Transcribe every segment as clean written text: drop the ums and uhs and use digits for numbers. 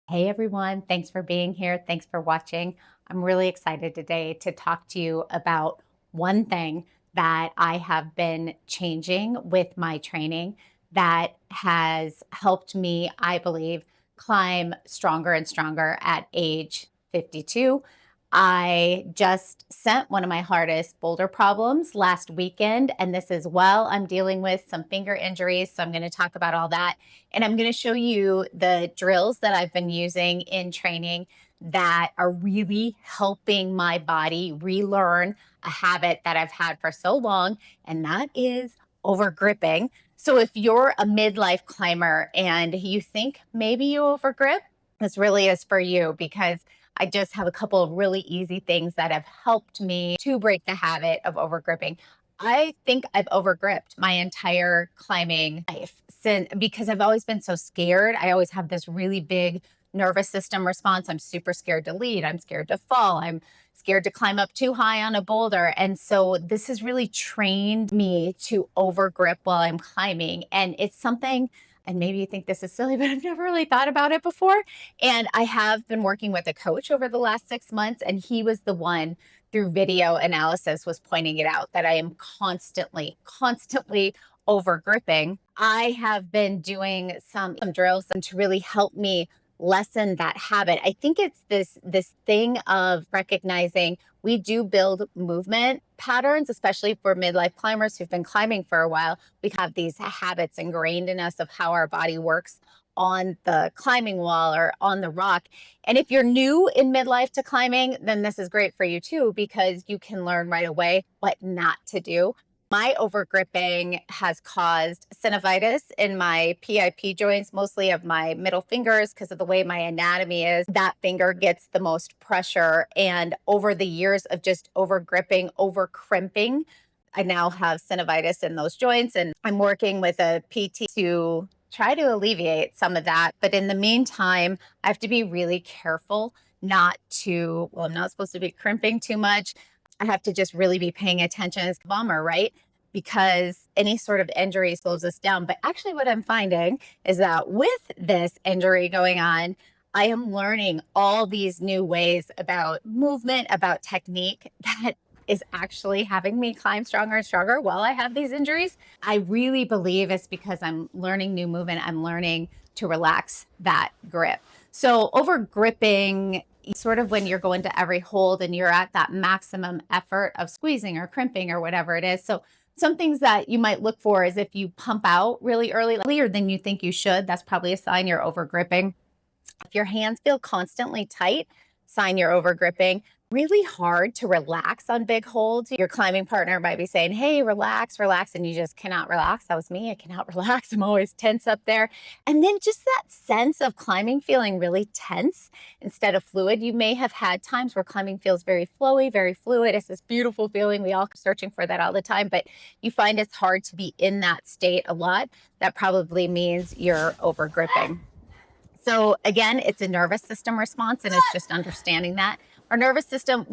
Hey everyone, thanks for being here. Thanks for watching. I'm really excited today to talk to you about one thing that I have been changing with my training that has helped me, I believe, climb stronger and stronger at age 52. I just sent one of my hardest boulder problems last weekend, and this is while I'm dealing with some finger injuries. So I'm going to talk about all that. And I'm going to show you the drills that I've been using in training that are really helping my body relearn a habit that I've had for so long, and that is overgripping. So if you're a midlife climber and you think maybe you overgrip, this really is for you because I just have a couple of really easy things that have helped me to break the habit of overgripping. I think I've overgripped my entire climbing life because I've always been so scared. I always have this really big nervous system response. I'm super scared to lead. I'm scared to fall. I'm scared to climb up too high on a boulder. And so this has really trained me to overgrip while I'm climbing. And it's something, and maybe you think this is silly, but I've never really thought about it before. And I have been working with a coach over the last 6 months, and he was the one through video analysis was pointing it out that I am constantly over gripping. I have been doing some drills to really help me lessen that habit. I think it's this thing of recognizing we do build movement patterns, especially for midlife climbers who've been climbing for a while. We have these habits ingrained in us of how our body works on the climbing wall or on the rock. And if you're new in midlife to climbing, then this is great for you too, because you can learn right away what not to do. My overgripping has caused synovitis in my PIP joints, mostly of my middle fingers, because of the way my anatomy is. That finger gets the most pressure. And over the years of just overgripping, over crimping, I now have synovitis in those joints. And I'm working with a PT to try to alleviate some of that. But in the meantime, I have to be really careful not to, well, I'm not supposed to be crimping too much. I have to just really be paying attention. It's a bummer, right? Because any sort of injury slows us down. But actually, what I'm finding is that with this injury going on, I am learning all these new ways about movement, about technique that is actually having me climb stronger and stronger while I have these injuries. I really believe it's because I'm learning new movement. I'm learning to relax that grip. So over gripping, sort of when you're going to every hold and you're at that maximum effort of squeezing or crimping or whatever it is. So some things that you might look for is if you pump out really earlier than you think you should, that's probably a sign you're over gripping. If your hands feel constantly tight, sign you're over gripping. Really hard to relax on big holds. Your climbing partner might be saying, hey, relax, relax, and you just cannot relax. That was me. I cannot relax. I'm always tense up there. And then just that sense of climbing feeling really tense instead of fluid. You may have had times where climbing feels very flowy, very fluid. It's this beautiful feeling. We all are searching for that all the time, but you find it's hard to be in that state a lot. That probably means you're over gripping. So again, it's a nervous system response, and it's just understanding that. Our nervous system,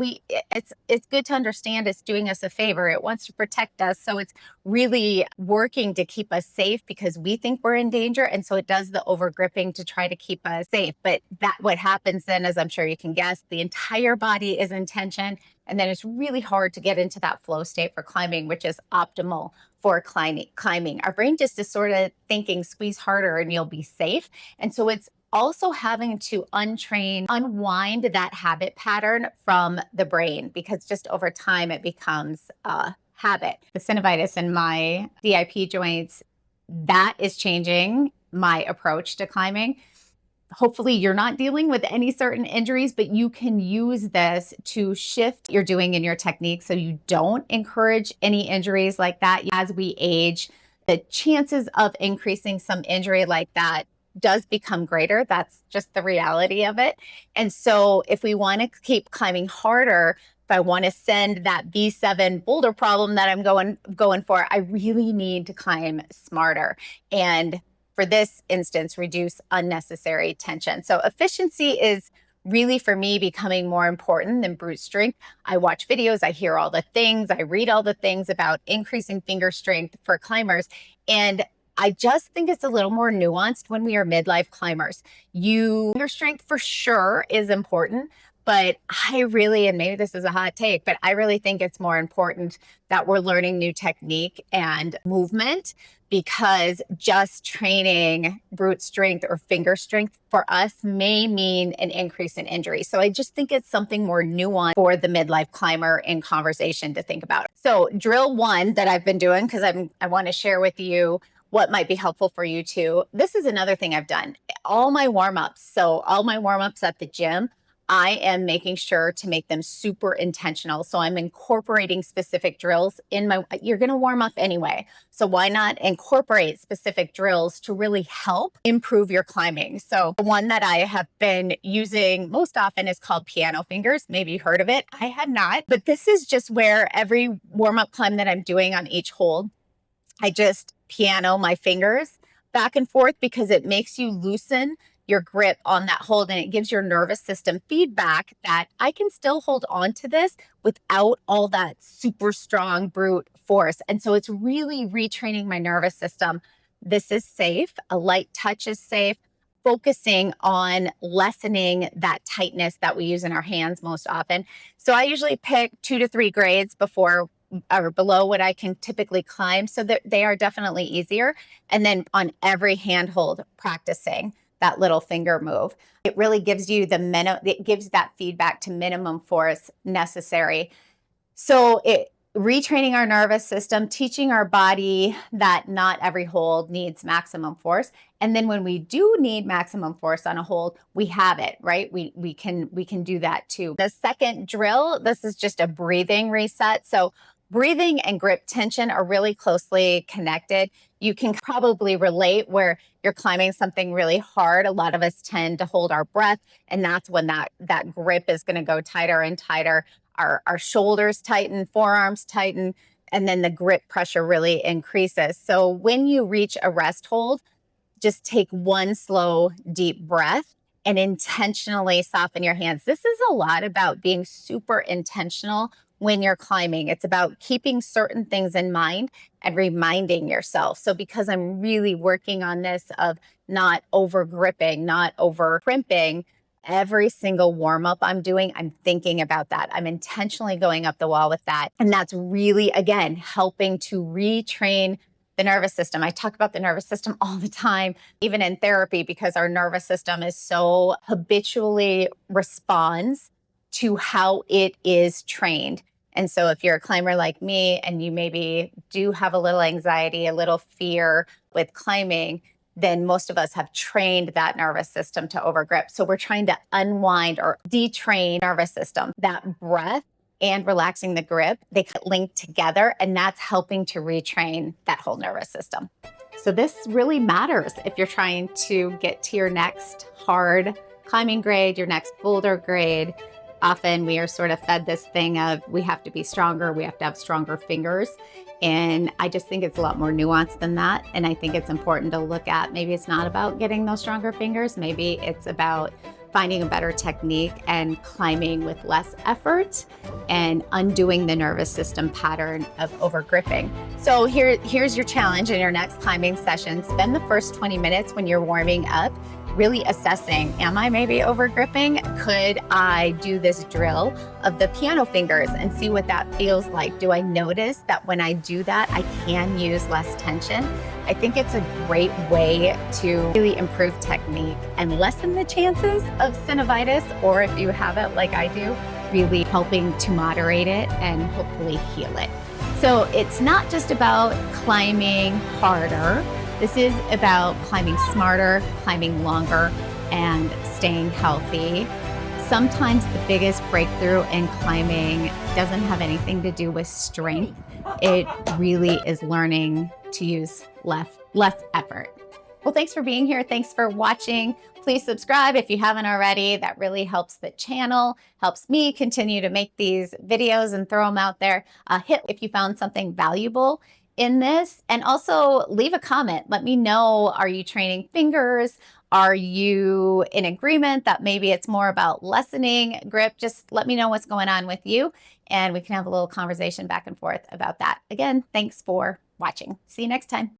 it's good to understand it's doing us a favor. It wants to protect us. So it's really working to keep us safe because we think we're in danger. And so it does the over gripping to try to keep us safe. But that what happens then, as I'm sure you can guess, the entire body is in tension. And then it's really hard to get into that flow state for climbing, which is optimal for climbing. Our brain just is sort of thinking, squeeze harder and you'll be safe. And so it's also having to unwind that habit pattern from the brain, because just over time it becomes a habit. The synovitis in my DIP joints, that is changing my approach to climbing. Hopefully you're not dealing with any certain injuries, but you can use this to shift what you're doing in your technique so you don't encourage any injuries like that. As we age, the chances of increasing some injury like that does become greater. That's just the reality of it. And so if we want to keep climbing harder, if I want to send that V7 boulder problem that I'm going for, I really need to climb smarter. And for this instance, reduce unnecessary tension. So efficiency is really, for me, becoming more important than brute strength. I watch videos, I hear all the things, I read all the things about increasing finger strength for climbers. And I just think it's a little more nuanced when we are midlife climbers. Your strength for sure is important, but I really, and maybe this is a hot take, but I really think it's more important that we're learning new technique and movement, because just training brute strength or finger strength for us may mean an increase in injury. So I just think it's something more nuanced for the midlife climber in conversation to think about. So drill one that I've been doing, because I want to share with you what might be helpful for you too. This is another thing I've done. All my warm-ups, so all my warm-ups at the gym, I am making sure to make them super intentional. So I'm incorporating specific drills in you're going to warm up anyway. So why not incorporate specific drills to really help improve your climbing? So the one that I have been using most often is called piano fingers. Maybe you heard of it. I had not, but this is just where every warm-up climb that I'm doing on each hold, I just piano my fingers back and forth, because it makes you loosen your grip on that hold, and it gives your nervous system feedback that I can still hold on to this without all that super strong brute force. And so it's really retraining my nervous system. This is safe. A light touch is safe. Focusing on lessening that tightness that we use in our hands most often. So I usually pick 2 to 3 grades before or below what I can typically climb, so that they are definitely easier. And then on every handhold, practicing that little finger move. It really gives you it gives that feedback to minimum force necessary. So retraining our nervous system, teaching our body that not every hold needs maximum force. And then when we do need maximum force on a hold, we have it, right? We can do that too. The second drill, this is just a breathing reset. So breathing and grip tension are really closely connected. You can probably relate where you're climbing something really hard. A lot of us tend to hold our breath, and that's when that grip is going to go tighter and tighter. Our shoulders tighten, forearms tighten, and then the grip pressure really increases. So when you reach a rest hold, just take one slow, deep breath and intentionally soften your hands. This is a lot about being super intentional when you're climbing. It's about keeping certain things in mind and reminding yourself. So because I'm really working on this of not over gripping, not over crimping, every single warm up I'm doing, I'm thinking about that. I'm intentionally going up the wall with that. And that's really, again, helping to retrain the nervous system. I talk about the nervous system all the time, even in therapy, because our nervous system is so habitually responds to how it is trained. And so if you're a climber like me and you maybe do have a little anxiety, a little fear with climbing, then most of us have trained that nervous system to overgrip. So we're trying to unwind or detrain nervous system. That breath and relaxing the grip, they link together, and that's helping to retrain that whole nervous system. So this really matters if you're trying to get to your next hard climbing grade, your next boulder grade. Often we are sort of fed this thing of we have to be stronger, we have to have stronger fingers. And I just think it's a lot more nuanced than that. And I think it's important to look at, maybe it's not about getting those stronger fingers. Maybe it's about finding a better technique and climbing with less effort and undoing the nervous system pattern of overgripping. So here's your challenge in your next climbing session. Spend the first 20 minutes when you're warming up really assessing, am I maybe overgripping? Could I do this drill of the piano fingers and see what that feels like? Do I notice that when I do that, I can use less tension? I think it's a great way to really improve technique and lessen the chances of synovitis, or if you have it like I do, really helping to moderate it and hopefully heal it. So it's not just about climbing harder. This is about climbing smarter, climbing longer, and staying healthy. Sometimes the biggest breakthrough in climbing doesn't have anything to do with strength. It really is learning to use less effort. Well, thanks for being here. Thanks for watching. Please subscribe if you haven't already. That really helps the channel, helps me continue to make these videos and throw them out there. Hit if you found something valuable in this, and also leave a comment. Let me know, are you training fingers? Are you in agreement that maybe it's more about lessening grip? Just let me know what's going on with you, and we can have a little conversation back and forth about that. Again, thanks for watching. See you next time.